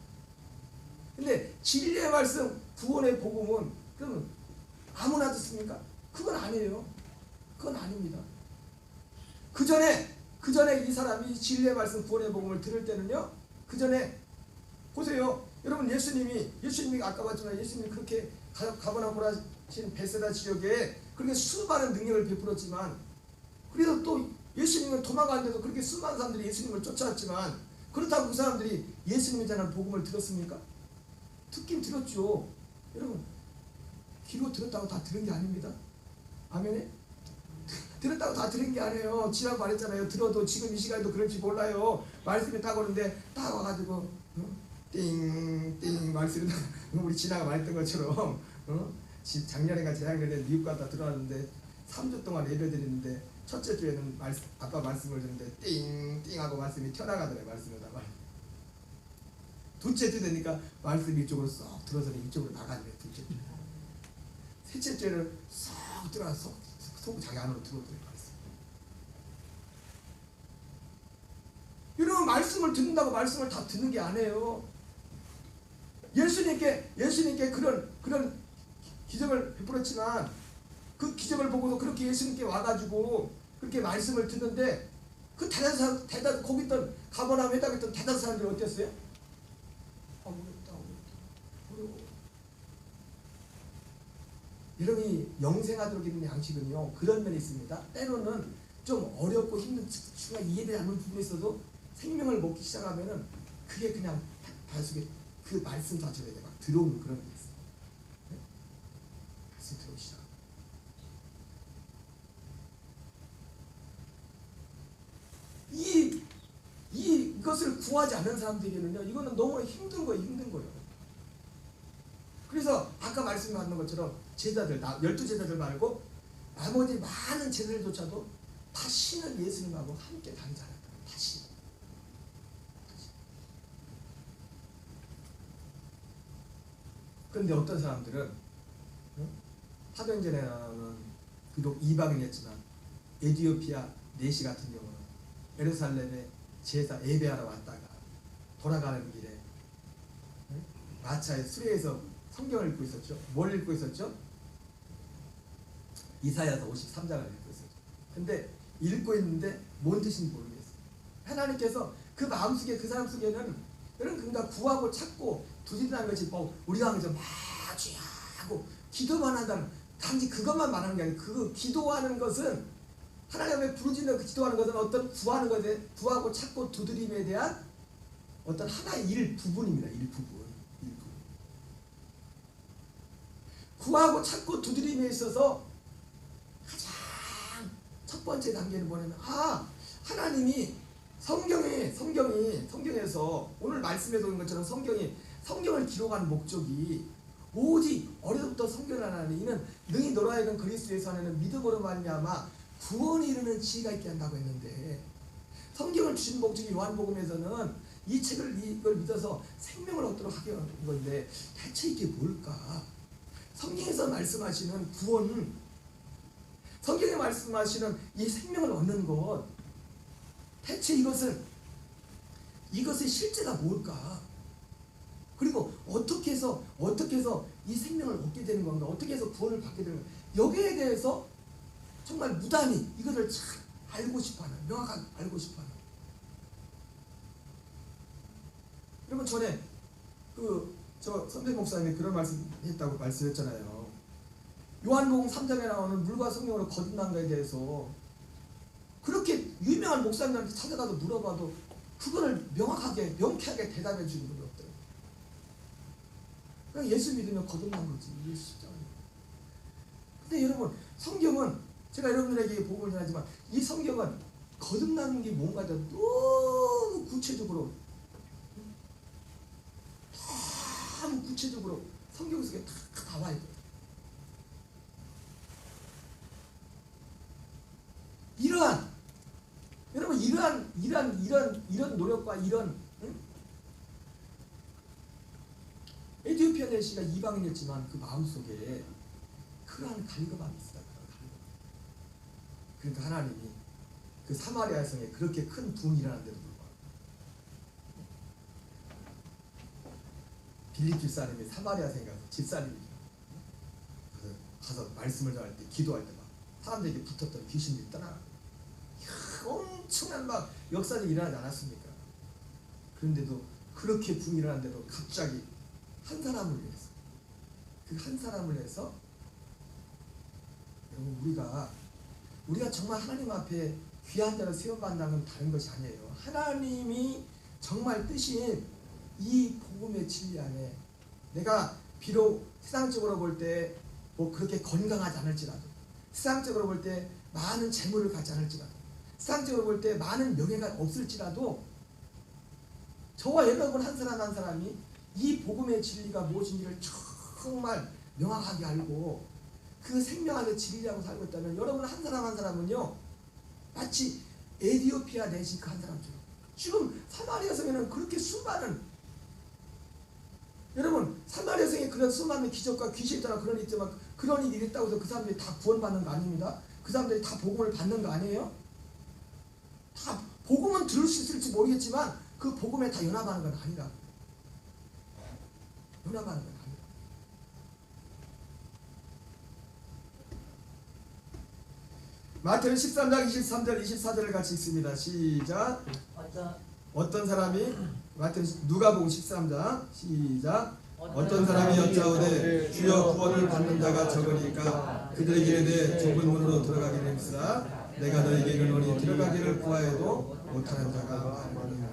근데 진리의 말씀 구원의 복음은 그럼 아무나 듣습니까? 그건 아니에요. 그건 아닙니다. 그 전에 이 사람이 진리의 말씀 구원의 복음을 들을 때는요, 그 전에 보세요. 여러분 예수님이 아까 봤지만 예수님이 그렇게 가버나움하신 베세다 지역에 그렇게 수많은 능력을 베풀었지만, 그래서 또 예수님은 도망가는데도 그렇게 수많은 사람들이 예수님을 쫓아왔지만, 그렇다고 그 사람들이 예수님에 대한 복음을 들었습니까? 듣긴 들었죠. 여러분 귀로 들었다고 다 들은 게 아닙니다. 아멘에? 들었다고 다 들은 게 아니에요. 지난 말했잖아요. 들어도 지금 이 시간에도 그럴지 몰라요. 말씀이 딱 오는데 딱 와가지고 띵띵 말씀이 우리 지나가 말했던 것처럼 작년인가 재작년에 미국 갔다 들어왔는데 3주 동안 예배드리는데 첫째 주에는 아빠 말씀을 듣는데 띵띵 하고 말씀이 튀어나가더래요. 말씀에다가 둘째 주 되니까 말씀이 이쪽으로 쏙 들어서 이쪽으로 나가네. 둘째 주. 셋째 주에는 쏙 들어와서 속 자기 안으로 들어오더래요. 여러분 말씀을 듣는다고 말씀을 다 듣는 게 아니에요. 예수님께 그런 기적을 베풀었지만 그 기적을 보고도 그렇게 예수님께 와가지고 그렇게 말씀을 듣는데 그 대다수 거기 있던 가버나움 회당에 있던 대다수 사람들이 어땠어요? 어려워. 여러분이 영생하도록 있는 양식은요 그런 면이 있습니다. 때로는 좀 어렵고 힘든 순간 이해되지 않는 부분이 있어도 생명을 먹기 시작하면은 그게 그냥 단순히 그 말씀 자체에 막 들어오는 그런 게 있어요. 네? 말씀 들어오기 시작. 이것을 구하지 않는 사람들에게는요, 이거는 너무 힘든 거예요. 그래서 아까 말씀하는 것처럼 제자들, 12제자들 말고 나머지 많은 제자들조차도 다시는 예수님하고 함께 다니지 않았다. 다시. 그런데 어떤 사람들은 사도행전에는 비록 이방인이었지만 에티오피아 내시 같은 경우는 예루살렘에 제사 예배하러 왔다가 돌아가는 길에 마차에 수레에서 성경을 읽고 있었죠. 뭘 읽고 있었죠? 이사야서 53장을 읽고 있었죠. 근데 읽고 있는데 뭔 뜻인지 모르겠어요. 하나님께서 그 마음속에 그 사람 속에는 그러니까 구하고 찾고 두드리는 것이 뭐 우리가 하면서 마주하고 기도만 한다는, 단지 그것만 말하는 게 아니고 그 기도하는 것은 하나님의 부르짖는 그 기도하는 것은 어떤 구하는 것에 구하고 찾고 두드림에 대한 어떤 하나의 일부분입니다. 일부분. 구하고 찾고 두드림에 있어서 가장 첫 번째 단계는 뭐냐면 하나님이 성경에서 오늘 말씀에서 온 것처럼 성경을 기록하는 목적이 오직 어려서부터 성경을 하나니 이는 능히 너로 하여금 그리스도에서 하는 믿음으로 말미암아 구원에 이르는 지혜가 있게 한다고 했는데, 성경을 주신 목적이 요한복음에서는 이 책을 이걸 믿어서 생명을 얻도록 하게 하는 건데 대체 이게 뭘까? 성경에서 말씀하시는 구원, 성경에 말씀하시는 이 생명을 얻는 것, 대체 이것의 실제가 뭘까? 그리고 어떻게 해서 이 생명을 얻게 되는 건가? 어떻게 해서 구원을 받게 되는 건가? 여기에 대해서 정말 무단히 이것을 잘 알고 싶어하는, 명확하게 알고 싶어하는. 여러분 전에 저 선배 목사님이 그런 말씀했다고 말씀했잖아요. 요한복음 3장에 나오는 물과 성령으로 거듭난 것에 대해서 그렇게 유명한 목사님한테 찾아가서 물어봐도 그거를 명확하게 명쾌하게 대답해 주는 분 그냥 예수 믿으면 거듭난 거지. 이게 쉽잖아요. 근데 여러분 성경은 제가 여러분들에게 복음을 전하지만 이 성경은 거듭나는 게 뭔가 너무 구체적으로 너무 구체적으로 성경 속에 다 나와 있거든요. 여러분 이런 노력과 이런 에티오피아 내시가 이방인이었지만 그 마음속에 그러한 갈급함이 있었다. 그러니까 하나님이 그 사마리아 성에 그렇게 큰 부흥이 일어난데도 불구하고 빌립 집사님이 사마리아 성에 가서 집사님이 가서 말씀을 전할 때 기도할 때 막 사람들에게 붙었던 귀신들이 떠나가고 엄청난 막 역사적이 일어나지 않았습니까? 그런데도 그렇게 부흥이 일어났는데도 갑자기 한 사람을 위해서 그 한 사람을 위해서 여러분 우리가 정말 하나님 앞에 귀한 자로 세움받는다는 건 다른 것이 아니에요. 하나님이 정말 뜻인 이 복음의 진리 안에 내가 비록 세상적으로 볼 때 뭐 그렇게 건강하지 않을지라도 세상적으로 볼 때 많은 재물을 갖지 않을지라도 세상적으로 볼 때 많은 명예가 없을지라도 저와 여러분 한 사람 한 사람이 이 복음의 진리가 무엇인지를 정말 명확하게 알고 그 생명 안에 진리하고 살고 있다면 여러분 한 사람 한 사람은요 마치 에티오피아 내시 그 한 사람처럼 지금 사마리아 성에는 그렇게 수많은 여러분 사마리아 성에 그런 수많은 기적과 귀신이 있다나 그런 일이 있지만 그런 일이 있다고 해서 그 사람들이 다 구원받는 거 아닙니다. 그 사람들이 다 복음을 받는 거 아니에요? 다 복음은 들을 수 있을지 모르겠지만 그 복음에 다 연합하는 건 아니라 연합하는 건 아니라 마태는 13장 23절 24절을 같이 읽습니다. 시작. 어떤 사람이 마태는 누가복음 13장 시작. 어떤 사람이 여짜오되 주여 구원을 받는 자가 적으니까 그들에게 이르되 좁은 문으로 들어가기를 힘쓰라 내가 너에게 이르노니 들어가기를 구하여도 못하는 자가 많으니라.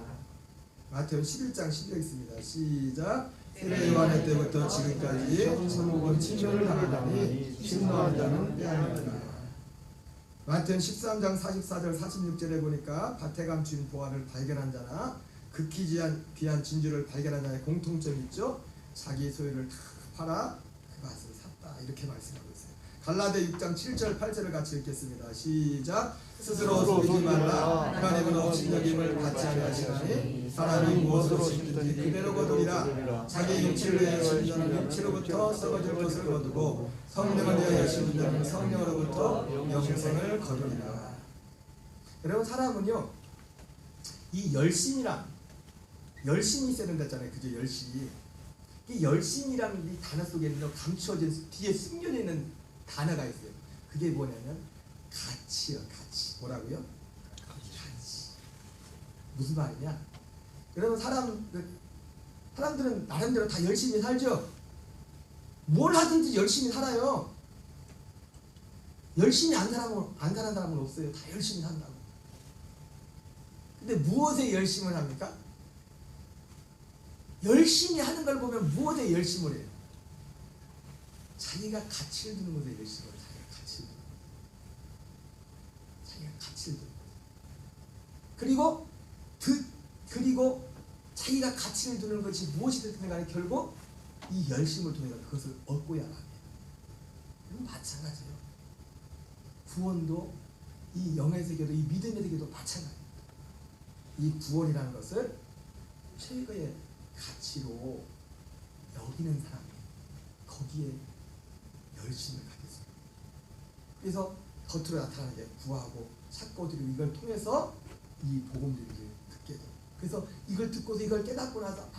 마태복음 11장 10절 있습니다. 시작. 세례 요한의 때부터 지금까지 천국은 침노를 당하다니 침노한 자는 빼앗는다. 마태복음 13장 44절 46절에 보니까 밭에 감춘 보화를 발견한 자나 극히 귀한 진주를 발견한 자의 공통점이 있죠. 자기 소유를 다 팔아 그 밭을 샀다 이렇게 말씀하고 있어요. 갈라데 6장 7절 8절을 같이 읽겠습니다. 시작. 스스로 속이지 말라. 하나님은 업신여김을 받지 아니하시나니 사람이 무엇으로 심든지 그대로 거두리라. 자기 육체를 위하여 심는 자는 육체로부터 썩어질 것을 거두고 성령을 위하여 심는 자는 성령으로부터 영생을 거두리라. 여러분 사람은요 이 열심이 있어야 된다 했잖아요. 그죠? 열심. 이 열심이라는 이 단어 속에는 감추어진 뒤에 숨겨져 있는 단어가 있어요. 그게 뭐냐면 가치요. 가치. 뭐라고요? 가치. 무슨 말이냐? 여러분 사람들은 나름대로 다 열심히 살죠. 뭘 하든지 열심히 살아요. 열심히 안 사는 사람은 없어요. 다 열심히 산다고. 근데 무엇에 열심을 합니까? 열심히 하는 걸 보면 무엇에 열심을 해요? 자기가 가치를 두는 것에 열심을 해요. 자기가 가치를 두는 거예요. 그리고 자기가 가치를 두는 것이 무엇이 됐든 간에 결국 이 열심을 통해서 그것을 얻고야 합니다. 이건 마찬가지예요. 구원도 이 영의 세계도 이 믿음의 세계도 마찬가지입니다. 이 구원이라는 것을 최고의 가치로 여기는 사람이 거기에 열심을 가겠습니다. 그래서 겉으로 나타나는 게 구하고 찾고 드리고 이걸 통해서 이 복음들을 듣게 돼요. 그래서 이걸 듣고서 이걸 깨닫고 나서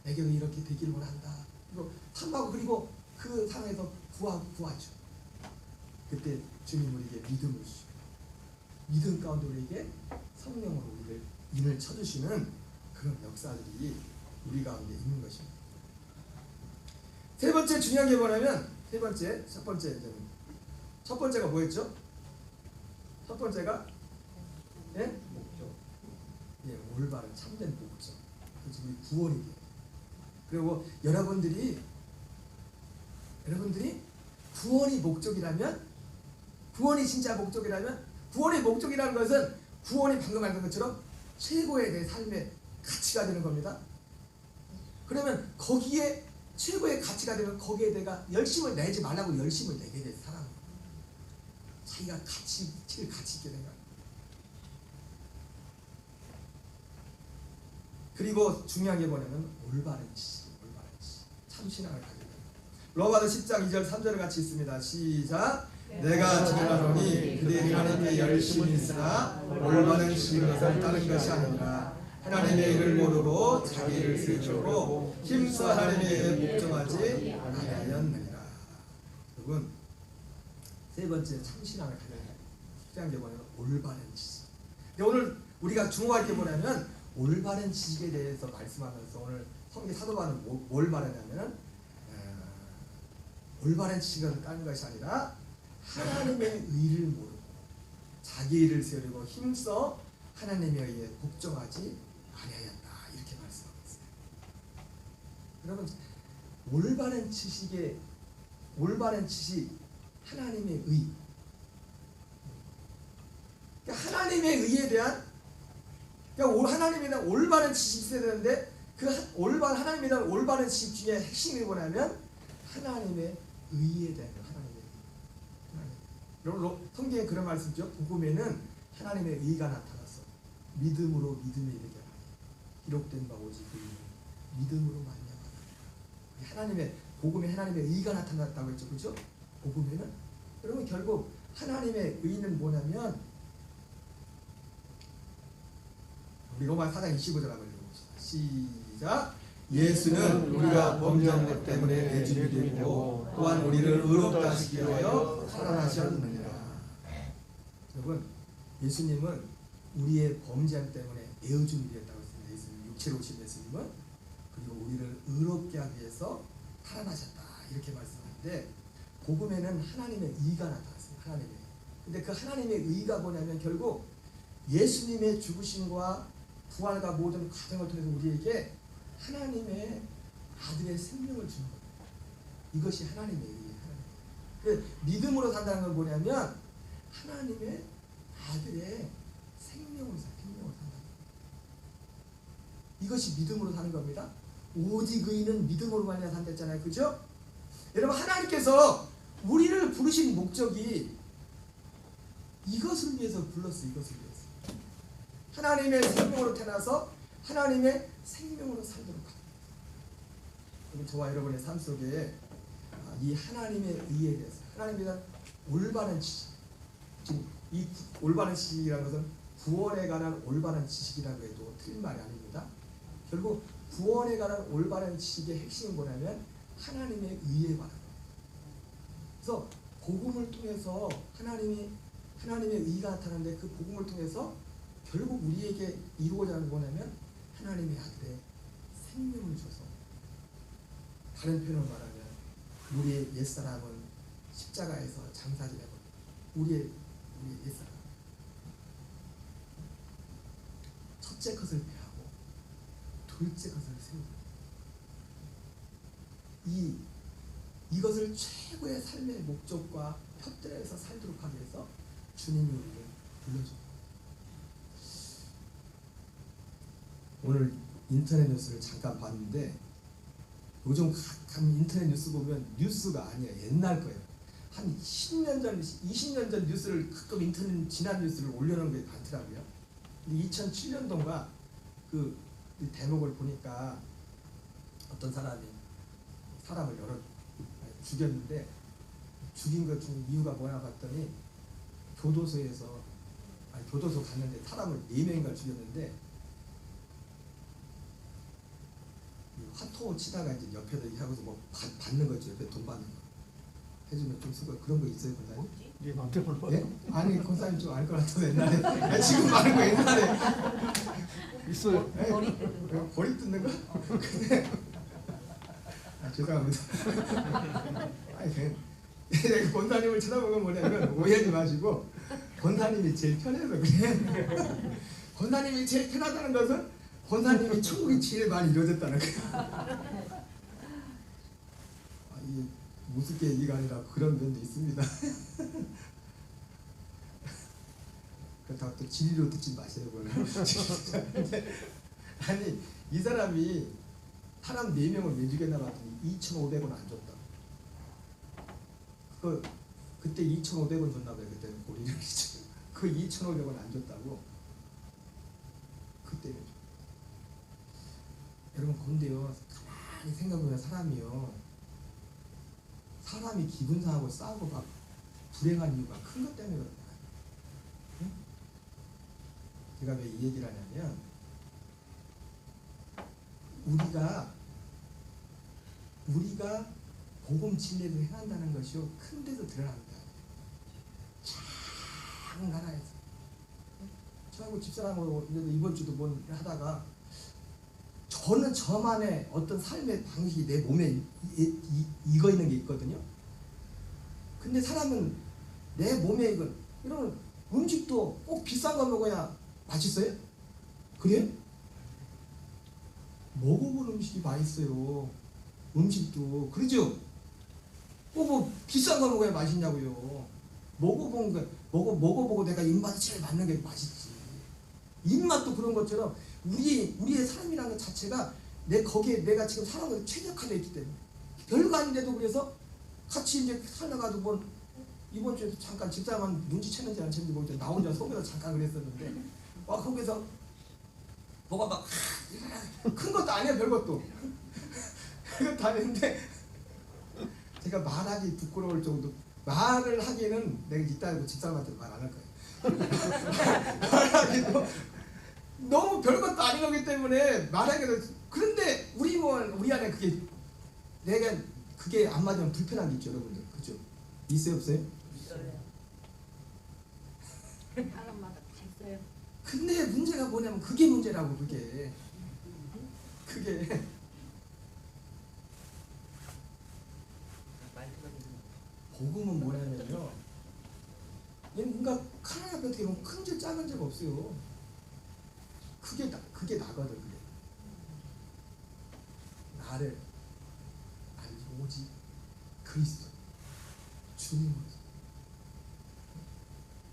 내게도 이렇게 되기를 원한다. 그리고 탐하고 그리고 그 상황에서 구하죠. 그때 주님 우리에게 믿음을 주시고 믿음 가운데 우리에게 성령으로 우리를 인을 쳐주시는 그런 역사들이 우리 가운데 있는 것입니다. 세 번째 중요한 게 뭐냐면 첫 번째가 뭐였죠? 첫 번째가 목적. 올바른 참된 목적. 그래서 우리 구원이 돼요. 그리고 여러분들이 여러분들이 구원이 목적이라면, 구원이 진짜 목적이라면, 구원의 목적이라는 것은 구원이 방금 말한 것처럼 최고의 내 삶의 가치가 되는 겁니다. 그러면 거기에 최고의 가치가 되면 거기에 내가 열심을 내지 말라고 열심을 내게 돼. 사람은 자기가 제일 가치 있게 생각. 그리고 중요한 게 뭐냐면 올바른 지식, 올바른 지식, 참신함을 가지고. 로마서 10장 2절 3절을 같이 읽습니다. 시작. 내가 전하노니 그들이 하나님의 열심히 있으나 올바른 지식을 따른 것이 아니라 하나님의 일을 모르고 자기 일을 세우고 힘써 하나님의 일에 복종하지 아니하였느니라. 여러분, 세 번째 참신함을 가져야 필요한 게 뭐냐면 올바른 지식. 오늘 우리가 주목할 게 뭐냐면 올바른 지식에 대해서 말씀하면서 오늘 성경 사도바는 뭘 말하냐면은 올바른 지식을 따는 것이 아니라 하나님의 의를 모르고 자기 일을 세우려고 힘써 하나님의 의에 복종하지 아니하였다, 이렇게 말씀하고 있어요. 여러분, 올바른 지식, 하나님의 의. 그러니까 하나님의 의에 대한, 그러니까 하나님에 대한 올바른 지식이 있어야 되는데 그 하나님에 대한 올바른 지식 중에 핵심이 뭐냐면 하나님의 의에 대한 거예요. 성경에 그런 말씀이죠. 복음에는 하나님의 의가 나타났어. 믿음으로 믿음에 이르게 하라. 기록된 바 오직 그 믿음으로 말미암아. 하나님의 복음에 하나님의 의가 나타났다고 했죠, 그렇죠? 복음에는. 여러분, 결국 하나님의 의는 뭐냐면 우리 로마 4장 25절 한번 읽어봅시다. 시작. 예수는 우리가 범죄한 것 때문에 내준이 되고 또한 우리를 의롭다 하시기 위하여 살아나셨느니라. 여러분, 예수님은 우리의 범죄함 때문에 내어준이 되었다고 했습니다. 예수님, 육체로 오신 예수님은. 그리고 우리를 의롭게 하기 위해서 살아나셨다, 이렇게 말씀하는데 복음에는 하나님의 의가 나타났습니다. 하나님의. 근데 그 하나님의 의가 뭐냐면 결국 예수님의 죽으심과 부활과 모든 과정을 통해서 우리에게 하나님의 아들의 생명을 주는 겁니다. 이것이 하나님의 의예요. 그 믿음으로 산다는 건 뭐냐면 하나님의 아들의 생명으로 산다. 이것이 믿음으로 사는 겁니다. 오직 의인은 믿음으로 말미암아 산다 했잖아요, 그죠? 여러분, 하나님께서 우리를 부르신 목적이 이것을 위해서 불렀어요. 이것을 위해서. 하나님의 생명으로 태어나서 하나님의 생명으로 살도록 합니다. 저와 여러분의 삶 속에 이 하나님의 의에 대해서, 하나님에 대한 올바른 지식, 지금 이 올바른 지식이라는 것은 구원에 관한 올바른 지식이라고 해도 틀린 말이 아닙니다. 결국 구원에 관한 올바른 지식의 핵심은 뭐냐면 하나님의 의에 관한 거예요. 그래서 복음을 통해서 하나님의 의가 나타나는데 그 복음을 통해서 결국 우리에게 이루고자 하는 게 뭐냐면 하나님의 아들의 생명을 줘서, 다른 표현으로 말하면 우리의 옛사람은 십자가에서 장사지내고 우리의 옛사람 첫째 것을 배하고 둘째 것을 세우고 이것을 최고의 삶의 목적과 협들에서 살도록 하기 위해서 주님이 우리를 불러줍니다. 오늘 인터넷 뉴스를 잠깐 봤는데 요즘 인터넷 뉴스 보면 뉴스가 아니에요. 옛날 거예요. 한 10년 전, 20년 전 뉴스를 가끔 인터넷 지난 뉴스를 올려놓은 게 많더라고요. 근데 2007년도인가 그 대목을 보니까 어떤 사람이 사람을 죽였는데 죽인 것 중 이유가 뭐냐 봤더니 교도소 갔는데 사람을 4명인가 죽였는데 화토 치다가 이제 옆에다 이렇게 하고서 뭐 받는 거죠. 옆에 돈 받는 거 해주면 좀 쓰고 그런 거 있어요, 권사님? 네 마음대로 볼 거야. 예? 아니, 권사님 좀 알 것 같아서 옛날에 지금 말고 옛날에 있어요. 예? 거리 뜯는 거? 근데 죄송합니다. 아니, 내가 권사님을 쳐다보면 뭐냐면 오해하지 마시고 권사님이 제일 편해서 그래. 권사님이 제일 편하다는 것은 권사님이 천국이 제일 많이 이루어졌다는 거야. 우습게 얘기가 아니라 그런 면도 있습니다. 그렇다고 또 진리로 듣지 마세요. 그거는. 아니 이 사람이 사람 4명을 왜 죽였나 봤더니 2,500원 안 줬다. 그때 2,500원 줬나 봐요. 그때는 고리를 그 2,500원 안 줬다고. 그때는 여러분 근데요 가만히 생각해보면 사람이 기분 상하고 싸우고 막 불행한 이유가 큰 것 때문에 그렇다. 응? 제가 왜 이 얘기를 하냐면 우리가 복음 진리를 행한다는 것이요 큰 데서 드러납니다. 작은 나라에서 저하고 집사람하고 이번 주도 뭘 하다가 저는 저만의 어떤 삶의 방식이 내 몸에 익어 있는 게 있거든요. 근데 사람은 내 몸에 이런 음식도 꼭 비싼 거 먹어야 맛있어요? 그래요? 먹어본 음식이 맛있어요. 음식도 그러죠? 뭐 비싼 거 먹어야 맛있냐고요. 먹어보고 내가 입맛이 제일 맞는 게 맛있지. 입맛도 그런 것처럼 우리의 삶이라는 것 자체가 거기에 내가 지금 살아가서 최적화되어 있기 때문에 별거 아닌데도 그래서 같이 이제 살다가도 뭐 이번 주에 잠깐 집사람 눈치채는지 안 채는지 모르겠는데 나 혼자 속에서 잠깐 그랬었는데 와 거기서 뭐가 막 큰 것도 아니야 별것도 그것도 아닌데 제가 말하기 부끄러울 정도 말을 하기는 내가 이따 집사람한테 말 안 할 거예요. 말하기도 너무 별것도 아닌 거기 때문에 말하기도 그런데 우리 안에 그게 안 맞으면 불편한 게 있죠 여러분들 그죠? 있어요 없어요? 있어요. 사람마다 있어요. 근데 문제가 뭐냐면 그게 문제라고 그게 말투가 되는 복음은 뭐냐면요 뭔가 하나님 앞에 어떻게 보면 큰 죄 작은 죄가 없어요. 그게 나거든 그게 나를 알지 오직 그리스도 주님으로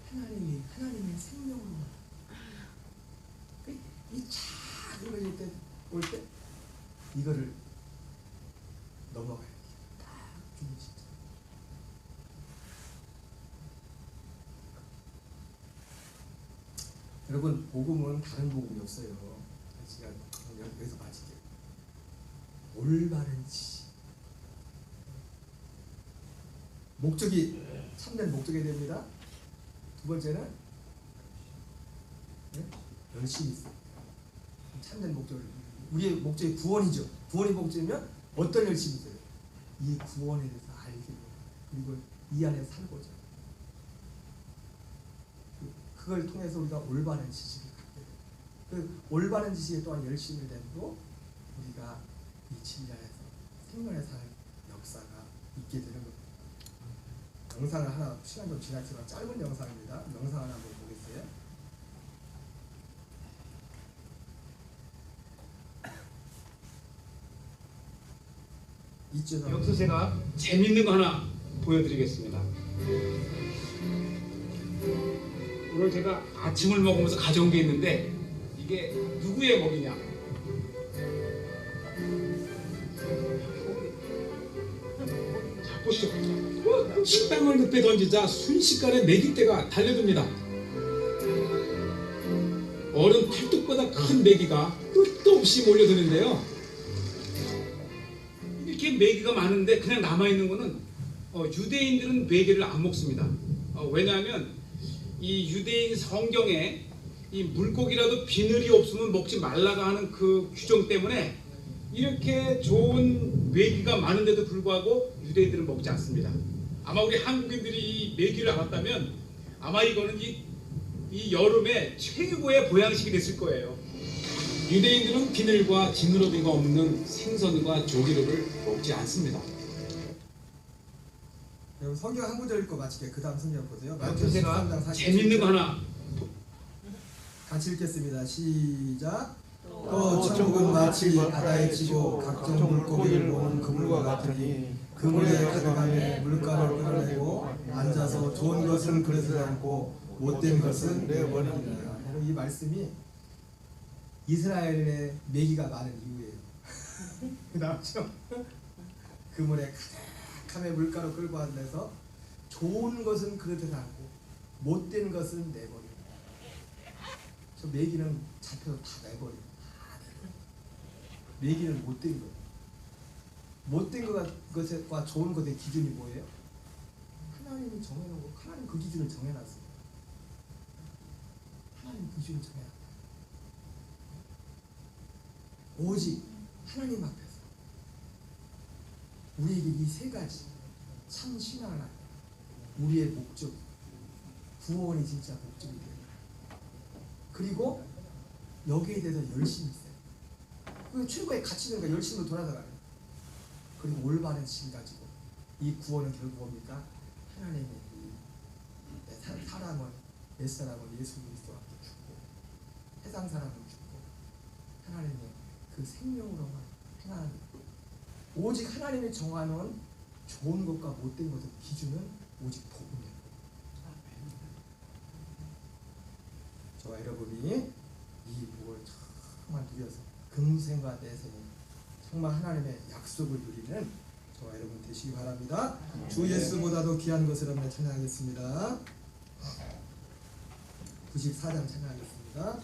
하나님의 생명으로 이 작은 걸 올 때 이거를 넘어가야 돼. 딱 주님 진짜. 여러분 복음은 다른 복음이 없어요. 제가 여기서 마칠게요. 올바른 지식. 목적이 참된 목적이 됩니다. 두 번째는 열심히 있어요. 참된 목적. 우리의 목적이 구원이죠. 구원이 목적이면 어떤 열심히 있어요? 이 구원에 대해서 알기로 그리고 이 안에 살고자. 그걸 통해서 우리가 올바른 지식을 갖게 돼요. 그 올바른 지식에 또한 열심히 된도 우리가 이 진리 안에서 생명의 사는 역사가 있게 되는 겁니다. 영상을 하나 시간 좀 지났지만 짧은 영상입니다. 영상 하나 한번 보겠어요. 여기서 제가 재밌는 거 하나 보여드리겠습니다. 오늘 제가 아침을 먹으면서 가져온 게 있는데 이게 누구의 먹이냐? 자 보시죠. 식당을 늪에 던지자 순식간에 메기떼가 달려듭니다. 어른 팔뚝보다 큰 메기가 끝도 없이 몰려드는데요. 이렇게 메기가 많은데 그냥 남아있는 거는 유대인들은 메기를 안 먹습니다. 왜냐하면 이 유대인 성경에 이 물고기라도 비늘이 없으면 먹지 말라고 하는 그 규정 때문에 이렇게 좋은 메기가 많은데도 불구하고 유대인들은 먹지 않습니다. 아마 우리 한국인들이 이 메기를 알았다면 아마 이거는 이 여름에 최고의 보양식이 됐을 거예요. 유대인들은 비늘과 지느러미가 없는 생선과 조기류를 먹지 않습니다. 여러분 성경 한 구절 읽고 마칠게요. 그 다음 성경 보세요. 여기서 제가 13장 47절. 재밌는 거 하나 같이 읽겠습니다. 시작. 또 또 천국은 마치 바다에 치고 각종 물고기를 모는 그물과 같으니 그물에 가져가며 물가를 끌어내고 앉아서 좋은 것은 그릇에 담고 못된 것은 내버리니라. 이 말씀이 이스라엘의 메기가 많은 이유예요. 그다음죠. 그물에 가득함에 물가로 끌고 앉아서 좋은 것은 그릇에 담고 못된 것은 내버리고. 저 메기는 잡혀서 다 내버리고. 메기는 못된 것. 못된 것과 좋은 것의 기준이 뭐예요? 하나님이 정해놓고 하나님 그 기준을 정해놨어요. 하나님 그 기준을 정해놨다. 오직 하나님 앞에서 우리에게 이 세 가지 참 신앙을 하는 우리의 목적, 구원이 진짜 목적이 돼요. 그리고 여기에 대해서 열심히 있어요. 그 최고의 가치는 열심히 돌아가요. 그리고 올바른 진 가지고 이 구원은 결국 뭡니까? 하나님의 사람은 옛사람은 예수 그리스도와 함께 죽고 세상 사람은 죽고 하나님의 그 생명으로만 행하는 오직 하나님이 정하는 좋은 것과 못된 것의 기준은 오직 복음이에요. 저와 여러분이 이 복을 정말 누려서 금생과 내생에 정말 하나님의 약속을 누리는 저와 여러분 되시기 바랍니다. 주 예수보다도 귀한 것을 한번 찬양하겠습니다. 94장 찬양하겠습니다.